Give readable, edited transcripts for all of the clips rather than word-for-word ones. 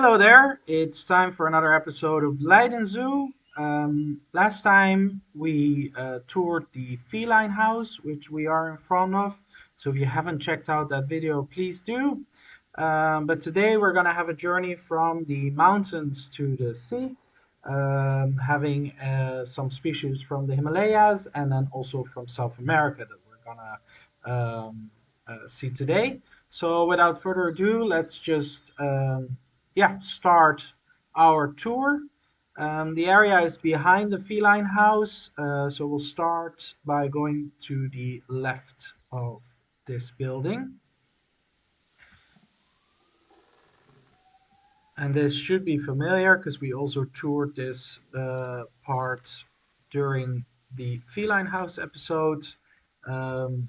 Hello there, it's time for another episode of Leiden Zoo. Last time we toured the feline house, which we are in front of. So if you haven't checked out that video, please do. But today we're going to have a journey from the mountains to the sea, having some species from the Himalayas and then also from South America that we're going to see today. So without further ado, let's just start our tour. The area is behind the feline house, so we'll start by going to the left of this building. And this should be familiar because we also toured this part during the feline house episode um,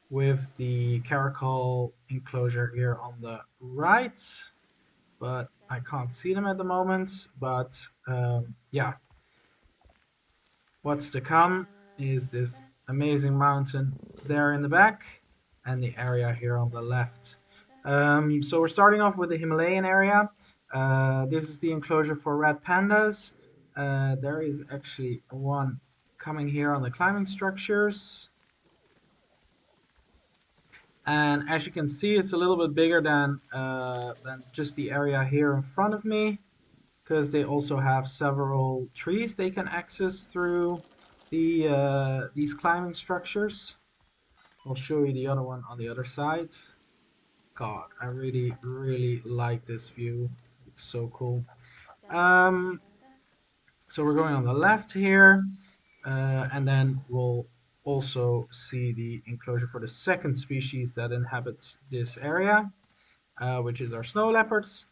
with the caracal enclosure here on the right. But I can't see them at the moment. But yeah, what's to come is this amazing mountain there in the back and the area here on the left. So we're starting off with the Himalayan area. This is the enclosure for red pandas. There is actually one coming here on the climbing structures. And as you can see, it's a little bit bigger than just the area here in front of me, because they also have several trees they can access through these climbing structures. I'll show you the other one on the other side. God, I really like this view. It's so cool. Um, so we're going on the left here, and then we'll also see the enclosure for the second species that inhabits this area, which is our snow leopards.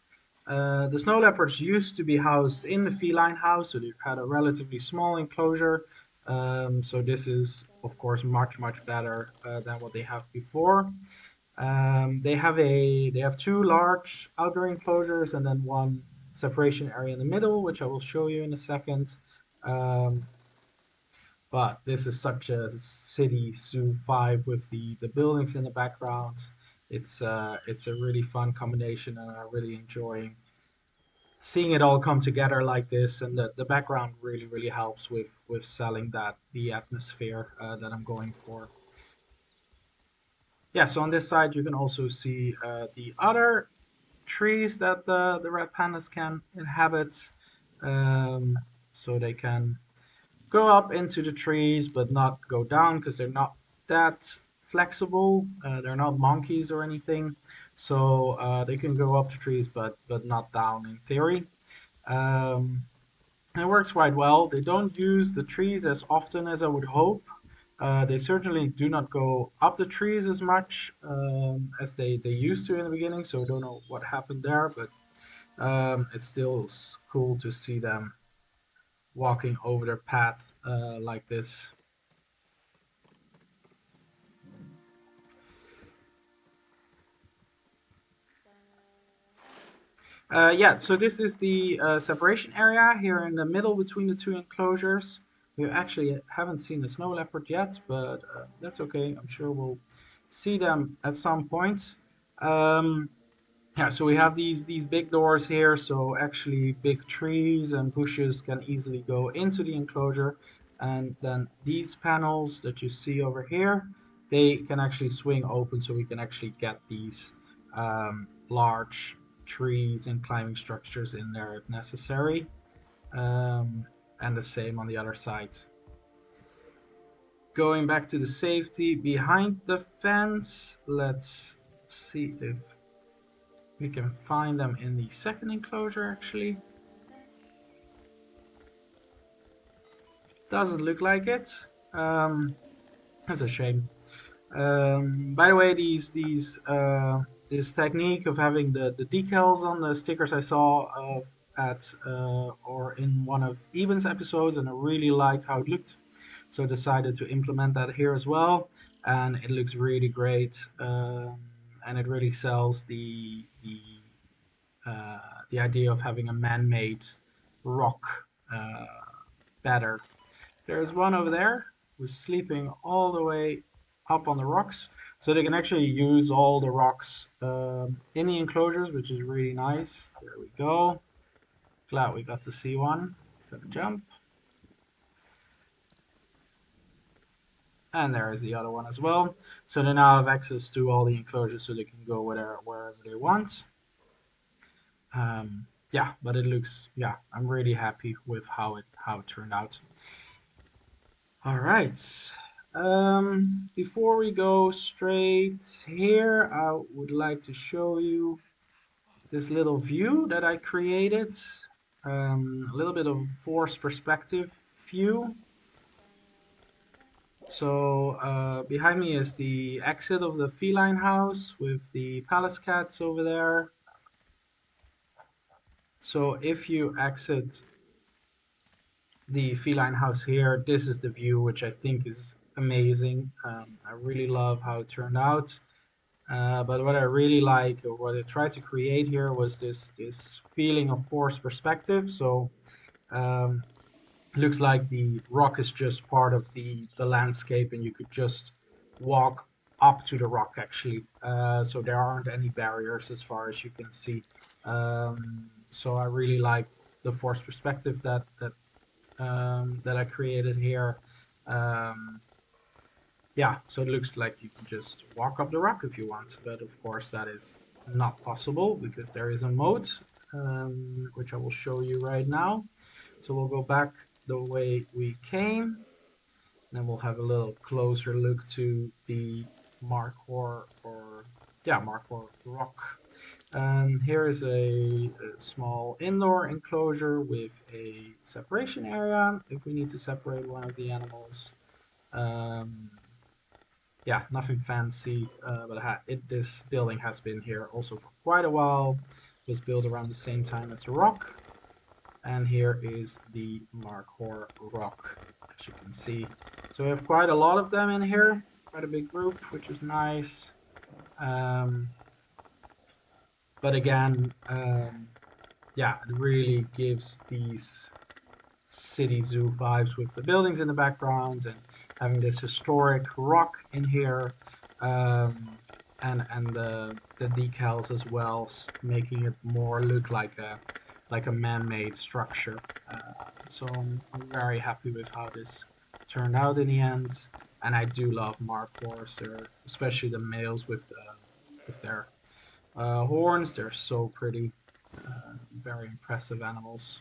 The snow leopards used to be housed in the feline house, so they had a relatively small enclosure. So this is, of course, much better than what they have before. They have two large outdoor enclosures and then one separation area in the middle, which I will show you in a second. Um, but this is such a city zoo vibe with the buildings in the background. It's a really fun combination, and I'm really enjoying seeing it all come together like this. And the background really helps with selling that the atmosphere that I'm going for. Yeah, so on this side you can also see the other trees that the red pandas can inhabit. Um, so they can go up into the trees but not go down because they're not that flexible. They're not monkeys or anything. So they can go up the trees but not down in theory. Um, it works quite well. They don't use the trees as often as I would hope. They certainly do not go up the trees as much as they used to in the beginning, so I don't know what happened there, but it's still cool to see them walking over their path like this. Yeah, so this is the separation area here in the middle between the two enclosures. We actually haven't seen the snow leopard yet, but that's okay. I'm sure we'll see them at some point. Um, yeah, so we have these big doors here, so actually big trees and bushes can easily go into the enclosure, and then these panels that you see over here, they can actually swing open, so we can actually get these large trees and climbing structures in there if necessary. Um, and the same on the other side. Going back to the safety behind the fence, let's see if we can find them in the second enclosure actually. Doesn't look like it. That's a shame. By the way, this technique of having the decals on the stickers I saw at or in one of Eben's episodes, and I really liked how it looked. So I decided to implement that here as well, and it looks really great. And it really sells uh, the idea of having a man-made rock better. There's one over there who's sleeping all the way up on the rocks. So they can actually use all the rocks in the enclosures, which is really nice. There we go. Glad we got to see one. It's gonna jump. And there is the other one as well. So they now have access to all the enclosures so they can go wherever they want. Yeah, but it looks, yeah, I'm really happy with how it turned out. All right. Before we go straight here, I would like to show you this little view that I created. A little bit of forced perspective view. So behind me is the exit of the feline house with the palace cats over there. So if you exit the feline house here, this is the view, which I think is amazing. I really love how it turned out. But what I really like, or what I tried to create here, was this feeling of forced perspective. So um, looks like the rock is just part of the landscape, and you could just walk up to the rock actually. So there aren't any barriers as far as you can see. So I really like the forced perspective that I created here. Um, yeah, so it looks like you can just walk up the rock if you want, but of course that is not possible because there is a mode, which I will show you right now. So we'll go back the way we came, and then we'll have a little closer look to the Markhor or yeah, Markhor rock. And here is a small indoor enclosure with a separation area if we need to separate one of the animals. Um, yeah, nothing fancy, but this building has been here also for quite a while. It was built around the same time as the rock. And here is the Markhor rock, as you can see. So we have quite a lot of them in here, quite a big group, which is nice. Um, but again, yeah, it really gives these city zoo vibes with the buildings in the background and having this historic rock in here, um, and the decals as well, making it more look like a man-made structure. So I'm very happy with how this turned out in the end, and I do love Markhors. They're especially the males with their horns. They're so pretty, very impressive animals.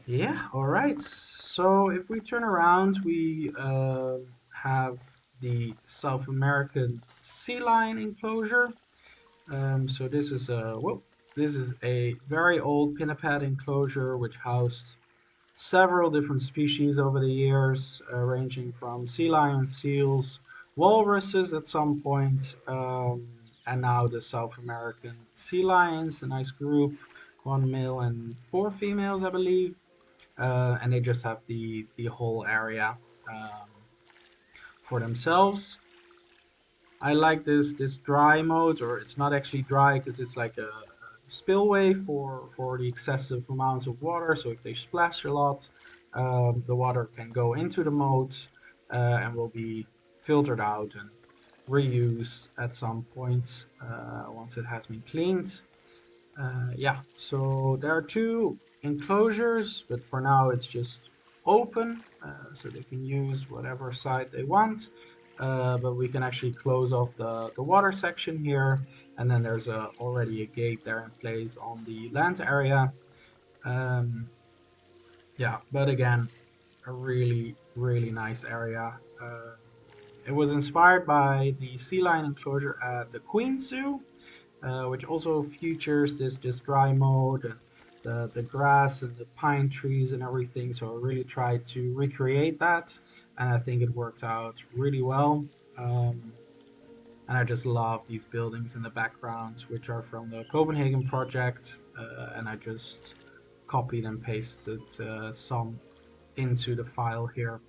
Yeah, all right. So if we turn around, we have the South American sea lion enclosure. So this is a very old pinniped enclosure which housed several different species over the years, ranging from sea lions, seals, walruses at some point, and now the South American sea lions, a nice group, one male and four females, I believe, and they just have the whole area um, for themselves. I like this dry mode, or it's not actually dry because it's like a spillway for the excessive amounts of water. So if they splash a lot, the water can go into the moat and will be filtered out and reused at some point once it has been cleaned. Yeah, so there are two enclosures, but for now it's just open, so they can use whatever side they want. But we can actually close off the water section here, and then there's already a gate there in place on the land area. Um, yeah, but again, a really, really nice area. It was inspired by the sea lion enclosure at the Queen Zoo, which also features this dry mode and the grass and the pine trees and everything. So I really tried to recreate that, and I think it worked out really well. Um, and I just love these buildings in the background, which are from the Copenhagen project, and I just copied and pasted some into the file here.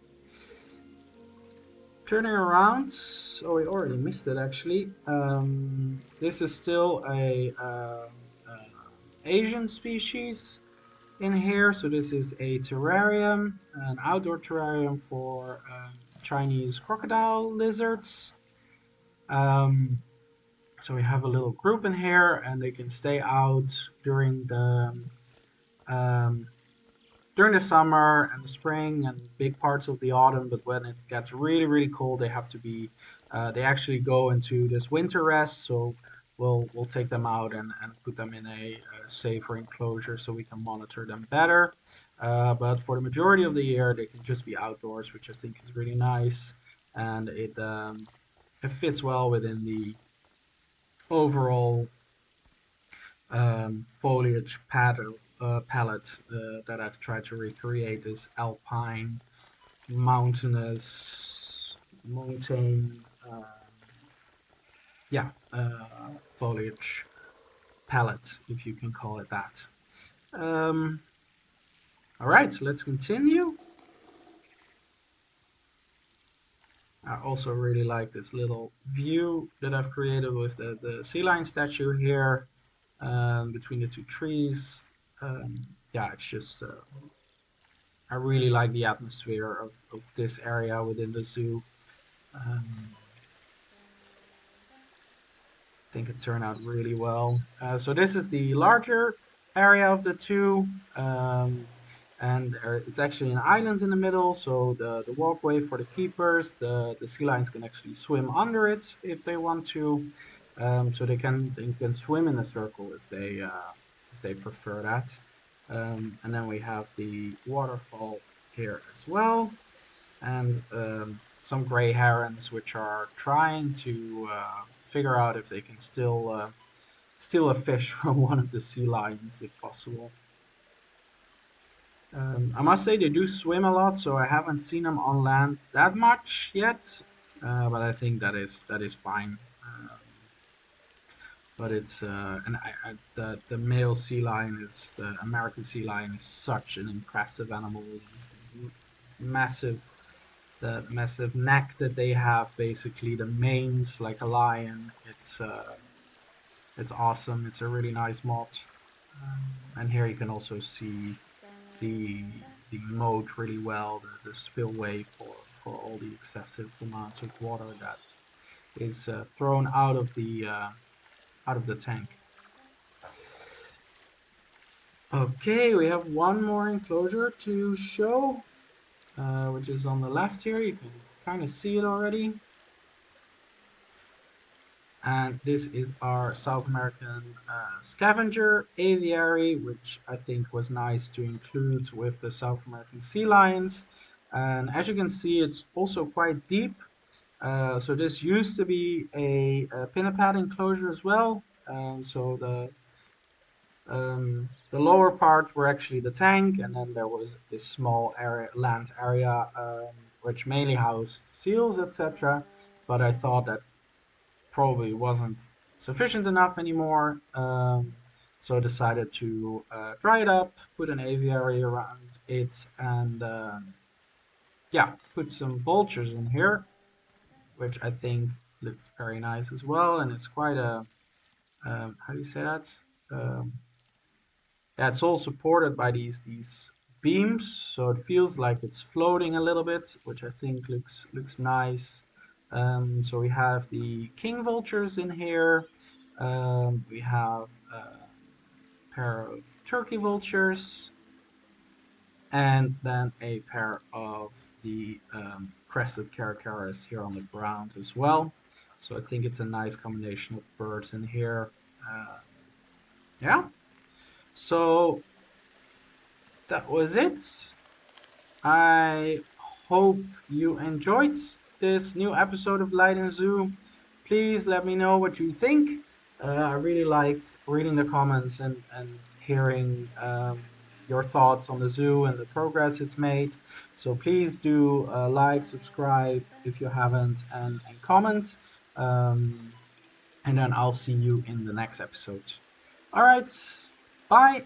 Turning around, oh, we already missed it actually. This is still a Asian species in here. So this is a terrarium, an outdoor terrarium for Chinese crocodile lizards. Um, so we have a little group in here, and they can stay out during um, the summer and the spring and big parts of the autumn. But when it gets really really cold, they have to be they actually go into this winter rest. So we'll take them out and put them in a safer enclosure so we can monitor them better. But for the majority of the year, they can just be outdoors, which I think is really nice, and it fits well within the overall foliage palette that I've tried to recreate, this alpine, mountainous, mountain, foliage palette, if you can call it that. Um, all right, so let's continue. I also really like this little view that I've created with the sea lion statue here between the two trees. Yeah, it's just I really like the atmosphere of this area within the zoo. Um, I think it turned out really well. So this is the larger area of the two, um, and it's actually an island in the middle. So the walkway for the keepers, the sea lions can actually swim under it if they want to. So they can swim in a circle if they prefer that. And then we have the waterfall here as well, and some gray herons which are trying to figure out if they can still steal a fish from one of the sea lions if possible. I must say they do swim a lot, so I haven't seen them on land that much yet, but I think that is fine. But it's and the male sea lion is the American sea lion is such an impressive animal. He's massive, the massive neck that they have, basically the mane's like a lion. It's awesome. It's a really nice mod. And here you can also see the the moat really well, the spillway for all the excessive amounts of water that is thrown out of the tank. Okay, we have one more enclosure to show, which is on the left here. You can kind of see it already. And this is our South American scavenger aviary, which I think was nice to include with the South American sea lions. And as you can see, it's also quite deep. So this used to be a pinniped enclosure as well. So the lower part were actually the tank, and then there was this small area, land area, which mainly housed seals, etc. But I thought that probably wasn't sufficient enough anymore. So I decided to dry it up, put an aviary around it, and yeah, put some vultures in here, which I think looks very nice as well. And it's quite a, how do you say that? Um, yeah, it's all supported by these beams, so it feels like it's floating a little bit, which I think looks nice. So we have the king vultures in here. We have a pair of turkey vultures, and then a pair of the crested caracaras here on the ground as well. So I think it's a nice combination of birds in here. Uh, yeah. So that was it. I hope you enjoyed this new episode of Leiden Zoo. Please let me know what you think. I really like reading the comments and hearing your thoughts on the zoo and the progress it's made. So please do like, subscribe if you haven't, and comment. Um, and then I'll see you in the next episode. All right, bye.